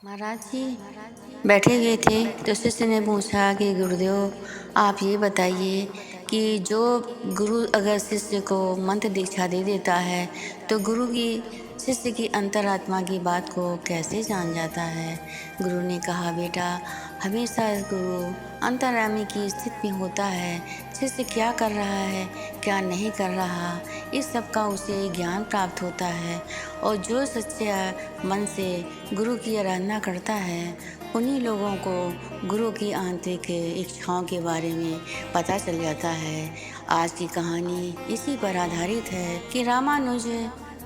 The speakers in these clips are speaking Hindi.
महाराज जी बैठे हुए थे तो शिष्य ने पूछा कि गुरुदेव आप ये बताइए कि जो गुरु अगर शिष्य को मंत्र दीक्षा दे देता है तो गुरु की शिष्य की अंतरात्मा की बात को कैसे जान जाता है। गुरु ने कहा बेटा हमेशा गुरु अंतर्यामी की स्थिति में होता है। शिष्य क्या कर रहा है क्या नहीं कर रहा इस सब का उसे ज्ञान प्राप्त होता है और जो सच्चे मन से गुरु की आराधना करता है उन्हीं लोगों को गुरु की आंतरिक इच्छाओं के बारे में पता चल जाता है। आज की कहानी इसी पर आधारित है कि रामानुज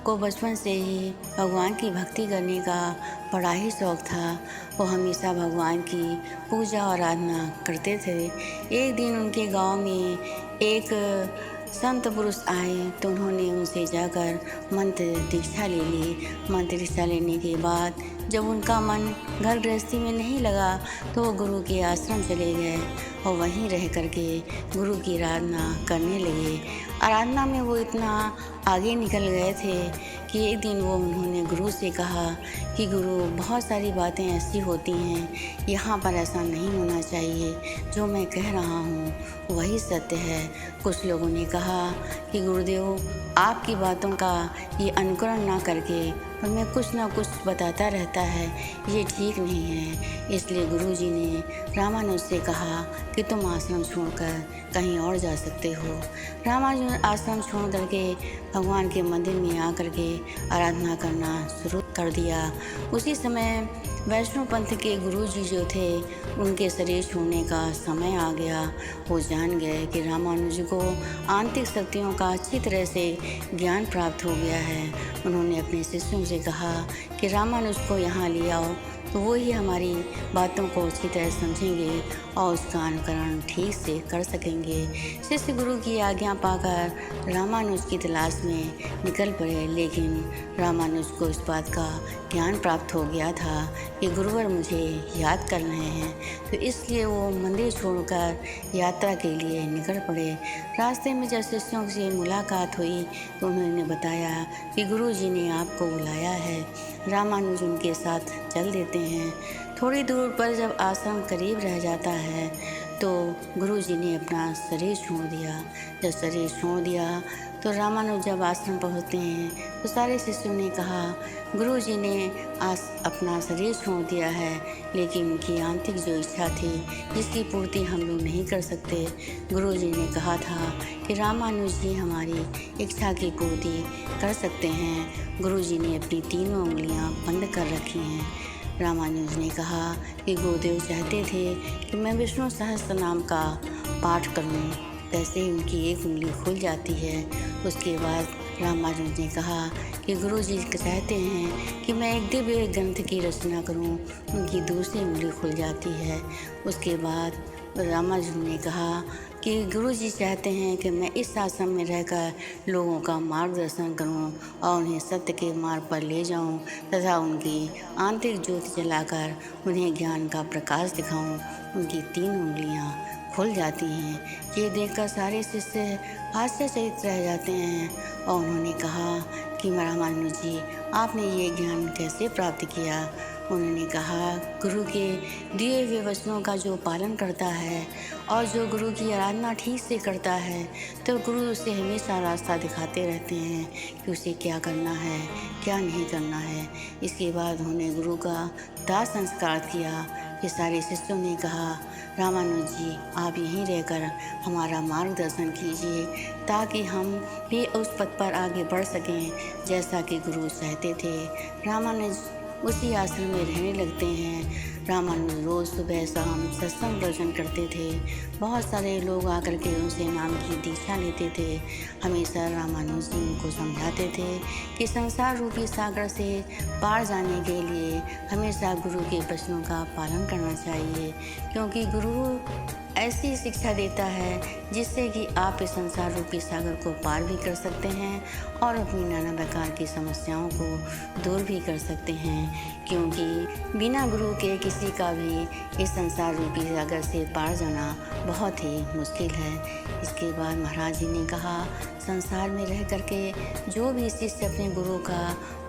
को बचपन से ही भगवान की भक्ति करने का बड़ा ही शौक था। वो हमेशा भगवान की पूजा और आराधना करते थे। एक दिन उनके गांव में एक संत पुरुष आए तो उन्होंने उनसे जाकर मंत्र दीक्षा ले ली। मंत्र दीक्षा लेने के बाद जब उनका मन घर गृहस्थी में नहीं लगा तो वो गुरु के आश्रम चले गए और वहीं रह करके गुरु की आराधना करने लगे। आराधना में वो इतना आगे निकल गए थे कि एक दिन वो उन्होंने गुरु से कहा कि गुरु बहुत सारी बातें ऐसी होती हैं यहाँ पर ऐसा नहीं होना चाहिए, जो मैं कह रहा हूँ वही सत्य है। कुछ लोगों ने कहा कि गुरुदेव आपकी बातों का ये अनुकरण ना करके हमें कुछ ना कुछ बताता रहता है, ये ठीक नहीं है। इसलिए गुरुजी ने रामानुज से कहा कि तुम आश्रम छोड़कर कहीं और जा सकते हो। रामानुज आश्रम छोड़ करके भगवान के मंदिर में आकर के आराधना करना शुरू कर दिया। उसी समय वैष्णव पंथ के गुरुजी जो थे उनके शरीर छोड़ने का समय आ गया। वो जान गए कि रामानुज को आंतरिक शक्तियों का अच्छी तरह से ज्ञान प्राप्त हो गया है। उन्होंने अपने शिष्यों से कहा कि रामानुज को यहाँ ले आओ तो वो ही हमारी बातों को अच्छी तरह समझेंगे और उसका अनुकरण ठीक से कर सकेंगे। शिष्य गुरु की आज्ञा पाकर रामानुज की तलाश में निकल पड़े, लेकिन रामानुज को इस बात का ज्ञान प्राप्त हो गया था कि गुरुवर मुझे याद कर रहे हैं, तो इसलिए वो मंदिर छोड़कर यात्रा के लिए निकल पड़े। रास्ते में जब शिष्यों से मुलाकात हुई तो उन्होंने बताया कि गुरुजी ने आपको बुलाया है। रामानुज उनके साथ चल देते हैं। थोड़ी दूर पर जब आश्रम करीब रह जाता है तो गुरुजी ने अपना शरीर छोड़ दिया। जब शरीर छोड़ दिया तो रामानुज जब आश्रम पहुँचते हैं तो सारे शिष्यों ने कहा गुरुजी ने अपना शरीर छोड़ दिया है, लेकिन उनकी आंतरिक जो इच्छा थी जिसकी पूर्ति हम लोग नहीं कर सकते। गुरुजी ने कहा था कि रामानुज जी हमारी इच्छा की पूर्ति कर सकते हैं। गुरुजी ने अपनी तीनों उंगलियां बंद कर रखी हैं। रामानुज ने कहा कि गुरुदेव चाहते थे कि मैं विष्णु सहस्त्र नाम का पाठ करूं। कैसे ही उनकी एक उंगली खुल जाती है। उसके बाद रामानुज ने कहा कि गुरुजी चाहते हैं कि मैं एक दिव्य ग्रंथ की रचना करूं। उनकी दूसरी उंगली खुल जाती है। उसके बाद रामानुज ने कहा कि गुरुजी चाहते हैं कि मैं इस आश्रम में रहकर लोगों का मार्गदर्शन करूं और उन्हें सत्य के मार्ग पर ले जाऊं तथा उनकी आंतरिक ज्योति जलाकर उन्हें ज्ञान का प्रकाश दिखाऊं। उनकी 3 उंगलियां खुल जाती हैं। ये देखकर सारे शिष्य आश्चर्यचकित रह जाते हैं और उन्होंने कहा कि रामानुज जी आपने ये ज्ञान कैसे प्राप्त किया। उन्होंने कहा गुरु के दिए हुए वचनों का जो पालन करता है और जो गुरु की आराधना ठीक से करता है तो गुरु उसे हमेशा रास्ता दिखाते रहते हैं कि उसे क्या करना है क्या नहीं करना है। इसके बाद उन्होंने गुरु का दाह संस्कार किया। ये सारे शिष्यों ने कहा रामानुज जी आप यहीं रहकर हमारा मार्गदर्शन कीजिए ताकि हम भी उस पथ पर आगे बढ़ सकें जैसा कि गुरु चाहते थे। रामानुज उसी आश्रम में रहने लगते हैं। रामानुज रोज़ सुबह शाम सत्संग प्रवचन करते थे। बहुत सारे लोग आकर के उनसे नाम की दीक्षा लेते थे। हमेशा रामानुज जी उनको समझाते थे कि संसार रूपी सागर से पार जाने के लिए हमेशा गुरु के वचनों का पालन करना चाहिए, क्योंकि गुरु ऐसी शिक्षा देता है जिससे कि आप इस संसार रूपी सागर को पार भी कर सकते हैं और अपनी नाना प्रकार की समस्याओं को दूर भी कर सकते हैं, क्योंकि बिना गुरु के किसी का भी इस संसार रूपी सागर से पार जाना बहुत ही मुश्किल है। इसके बाद महाराज जी ने कहा संसार में रह करके जो भी शिष्य अपने गुरु का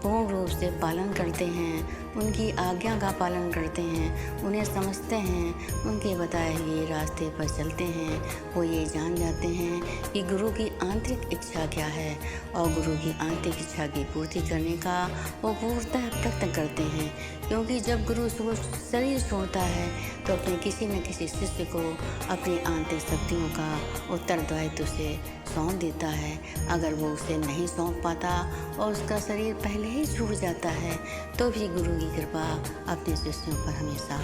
पूर्ण रूप से पालन करते हैं, उनकी आज्ञा का पालन करते हैं, उन्हें समझते हैं, उनके बताए हुए रास्ते पर चलते हैं, वो ये जान जाते हैं कि गुरु की आंतरिक इच्छा क्या है और गुरु की आंतरिक इच्छा की पूर्ति करने का वो पूर्णतः प्रयत्न करते हैं। क्योंकि जब गुरु शरीर छोड़ता है तो अपने किसी न किसी शिष्य को अपनी आंतरिक शक्तियों का उत्तरदायित्व से सौंप देता है। अगर वो उसे नहीं सौंप पाता और उसका शरीर पहले ही छूट जाता है तो भी गुरु की कृपा अपने शिष्यों पर हमेशा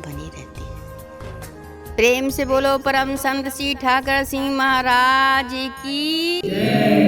बनी रहती है। प्रेम से बोलो परम संत श्री ठाकर सिंह महाराज की।